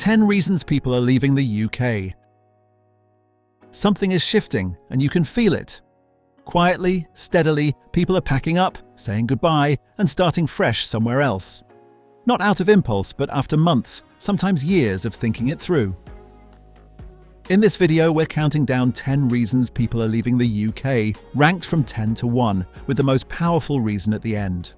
10 reasons people are leaving the UK. Something is shifting, and you can feel it. Quietly, steadily, people are packing up, saying goodbye, and starting fresh somewhere else. Not out of impulse, but after months, sometimes years of thinking it through. In this video, we're counting down 10 reasons people are leaving the UK, ranked from 10 to 1, with the most powerful reason at the end.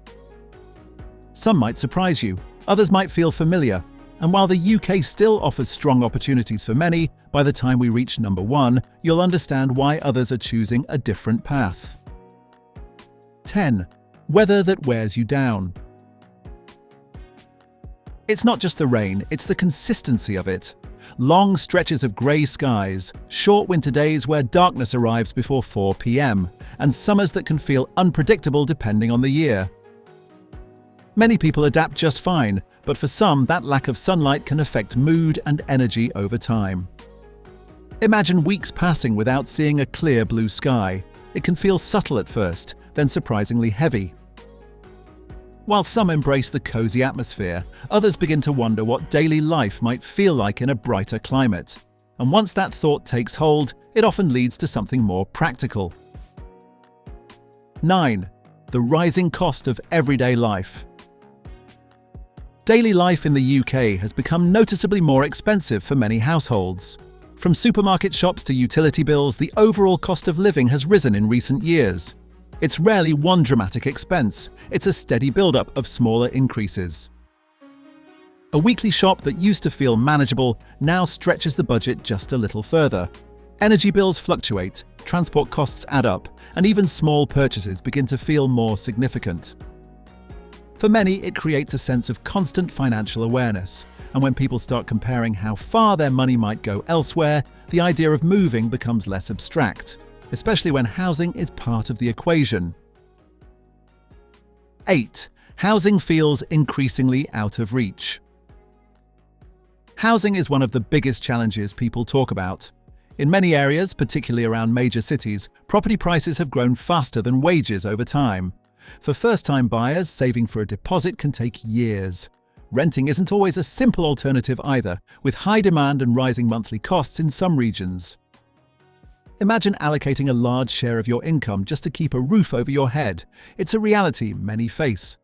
Some might surprise you, others might feel familiar, and while the UK still offers strong opportunities for many, by the time we reach number 1, you'll understand why others are choosing a different path. 10. Weather that wears you down. It's not just the rain, it's the consistency of it. Long stretches of grey skies, short winter days where darkness arrives before 4 p.m, and summers that can feel unpredictable depending on the year. Many people adapt just fine, but for some, that lack of sunlight can affect mood and energy over time. Imagine weeks passing without seeing a clear blue sky. It can feel subtle at first, then surprisingly heavy. While some embrace the cosy atmosphere, others begin to wonder what daily life might feel like in a brighter climate. And once that thought takes hold, it often leads to something more practical. 9. The rising cost of everyday life. Daily life in the UK has become noticeably more expensive for many households. From supermarket shops to utility bills, the overall cost of living has risen in recent years. It's rarely one dramatic expense, it's a steady build-up of smaller increases. A weekly shop that used to feel manageable now stretches the budget just a little further. Energy bills fluctuate, transport costs add up, and even small purchases begin to feel more significant. For many, it creates a sense of constant financial awareness, and when people start comparing how far their money might go elsewhere, the idea of moving becomes less abstract, especially when housing is part of the equation. 8. Housing feels increasingly out of reach. Housing is one of the biggest challenges people talk about. In many areas, particularly around major cities, property prices have grown faster than wages over time. For first-time buyers, saving for a deposit can take years. Renting isn't always a simple alternative either, with high demand and rising monthly costs in some regions. Imagine allocating a large share of your income just to keep a roof over your head. It's a reality many face.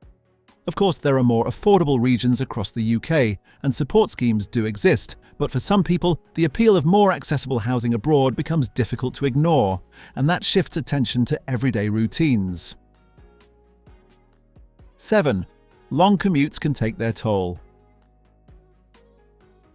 Of course, there are more affordable regions across the UK, and support schemes do exist, but for some people, the appeal of more accessible housing abroad becomes difficult to ignore, and that shifts attention to everyday routines. 7. Long commutes can take their toll.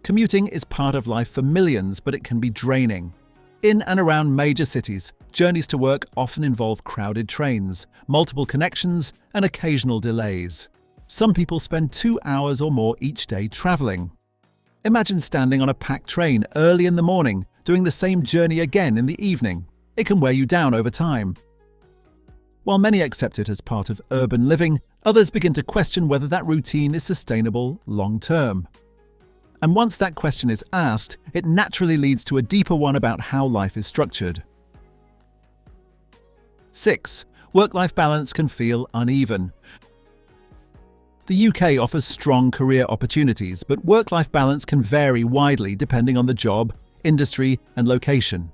Commuting is part of life for millions, but it can be draining. In and around major cities, journeys to work often involve crowded trains, multiple connections, and occasional delays. Some people spend 2 hours or more each day travelling. Imagine standing on a packed train early in the morning, doing the same journey again in the evening. It can wear you down over time. While many accept it as part of urban living, others begin to question whether that routine is sustainable long-term. And once that question is asked, it naturally leads to a deeper one about how life is structured. 6. Work-life balance can feel uneven. The UK offers strong career opportunities, but work-life balance can vary widely depending on the job, industry, and location.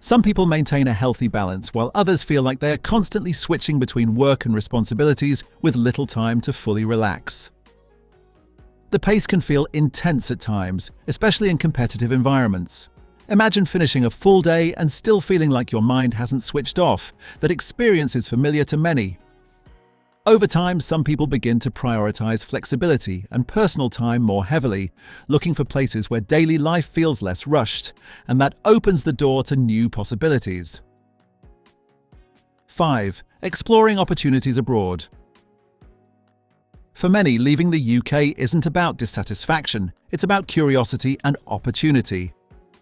Some people maintain a healthy balance, while others feel like they are constantly switching between work and responsibilities with little time to fully relax. The pace can feel intense at times, especially in competitive environments. Imagine finishing a full day and still feeling like your mind hasn't switched off. That experience is familiar to many. Over time, some people begin to prioritize flexibility and personal time more heavily, looking for places where daily life feels less rushed, and that opens the door to new possibilities. 5. Exploring opportunities abroad. For many, leaving the UK isn't about dissatisfaction, it's about curiosity and opportunity.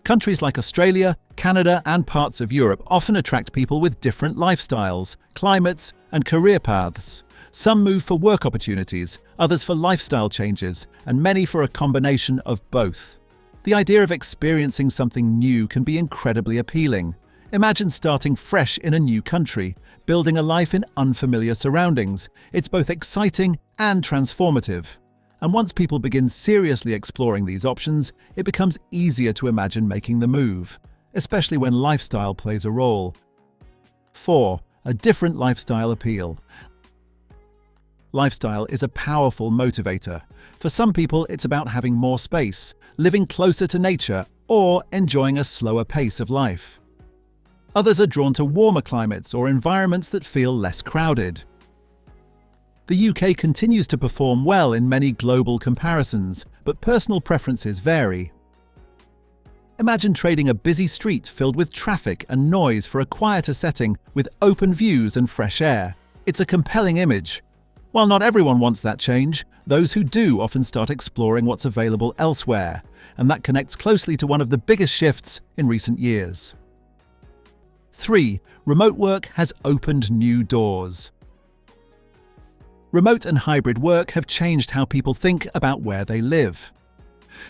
Countries like Australia, Canada, and parts of Europe often attract people with different lifestyles, climates, and career paths. Some move for work opportunities, others for lifestyle changes, and many for a combination of both. The idea of experiencing something new can be incredibly appealing. Imagine starting fresh in a new country, building a life in unfamiliar surroundings. It's both exciting and transformative. And once people begin seriously exploring these options, it becomes easier to imagine making the move, especially when lifestyle plays a role. 4. A different lifestyle appeal. Lifestyle is a powerful motivator. For some people, it's about having more space, living closer to nature, or enjoying a slower pace of life. Others are drawn to warmer climates or environments that feel less crowded. The UK continues to perform well in many global comparisons, but personal preferences vary. Imagine trading a busy street filled with traffic and noise for a quieter setting with open views and fresh air. It's a compelling image. While not everyone wants that change, those who do often start exploring what's available elsewhere, and that connects closely to one of the biggest shifts in recent years. 3. Remote work has opened new doors. Remote and hybrid work have changed how people think about where they live.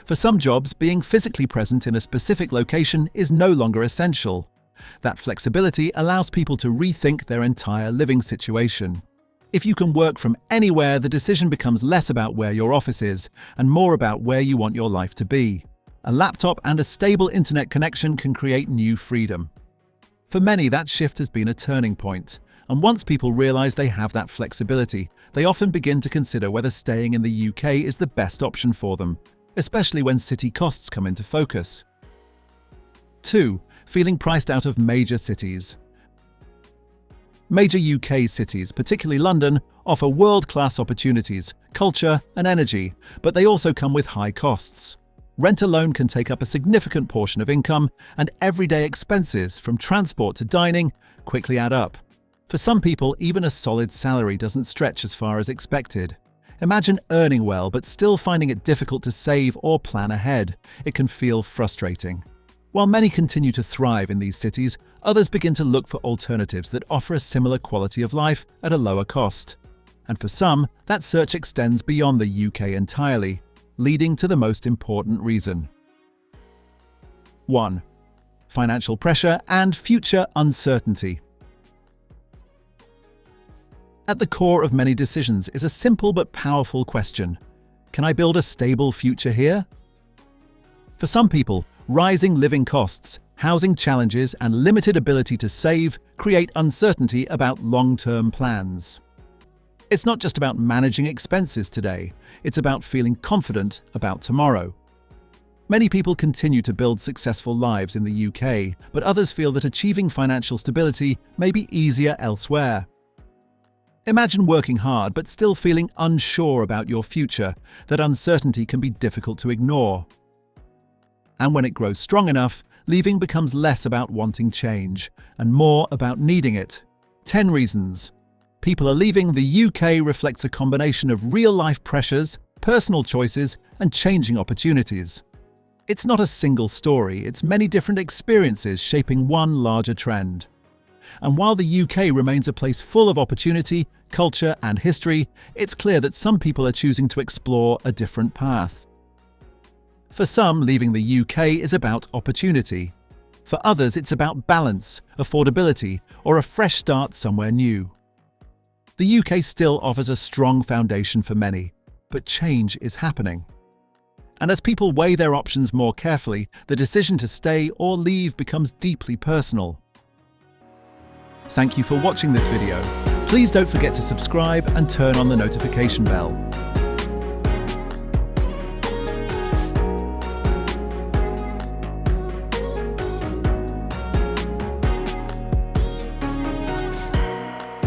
For some jobs, being physically present in a specific location is no longer essential. That flexibility allows people to rethink their entire living situation. If you can work from anywhere, the decision becomes less about where your office is and more about where you want your life to be. A laptop and a stable internet connection can create new freedom. For many, that shift has been a turning point. And once people realize they have that flexibility, they often begin to consider whether staying in the UK is the best option for them, especially when city costs come into focus. 2. Feeling priced out of major cities. Major UK cities, particularly London, offer world-class opportunities, culture and energy, but they also come with high costs. Rent alone can take up a significant portion of income, and everyday expenses, from transport to dining, quickly add up. For some people, even a solid salary doesn't stretch as far as expected. Imagine earning well but still finding it difficult to save or plan ahead. It can feel frustrating. While many continue to thrive in these cities, others begin to look for alternatives that offer a similar quality of life at a lower cost. And for some, that search extends beyond the UK entirely, leading to the most important reason. 1. Financial pressure and future uncertainty. At the core of many decisions is a simple but powerful question. Can I build a stable future here? For some people, rising living costs, housing challenges, and limited ability to save create uncertainty about long-term plans. It's not just about managing expenses today, it's about feeling confident about tomorrow. Many people continue to build successful lives in the UK, but others feel that achieving financial stability may be easier elsewhere. Imagine working hard but still feeling unsure about your future. That uncertainty can be difficult to ignore. And when it grows strong enough, leaving becomes less about wanting change and more about needing it. 10 reasons people are leaving the UK reflects a combination of real-life pressures, personal choices, and changing opportunities. It's not a single story, it's many different experiences shaping one larger trend. And while the UK remains a place full of opportunity, culture, and history, it's clear that some people are choosing to explore a different path. For some, leaving the UK is about opportunity. For others, it's about balance, affordability, or a fresh start somewhere new. The UK still offers a strong foundation for many, but change is happening. And as people weigh their options more carefully, the decision to stay or leave becomes deeply personal. Thank you for watching this video. Please don't forget to subscribe and turn on the notification bell.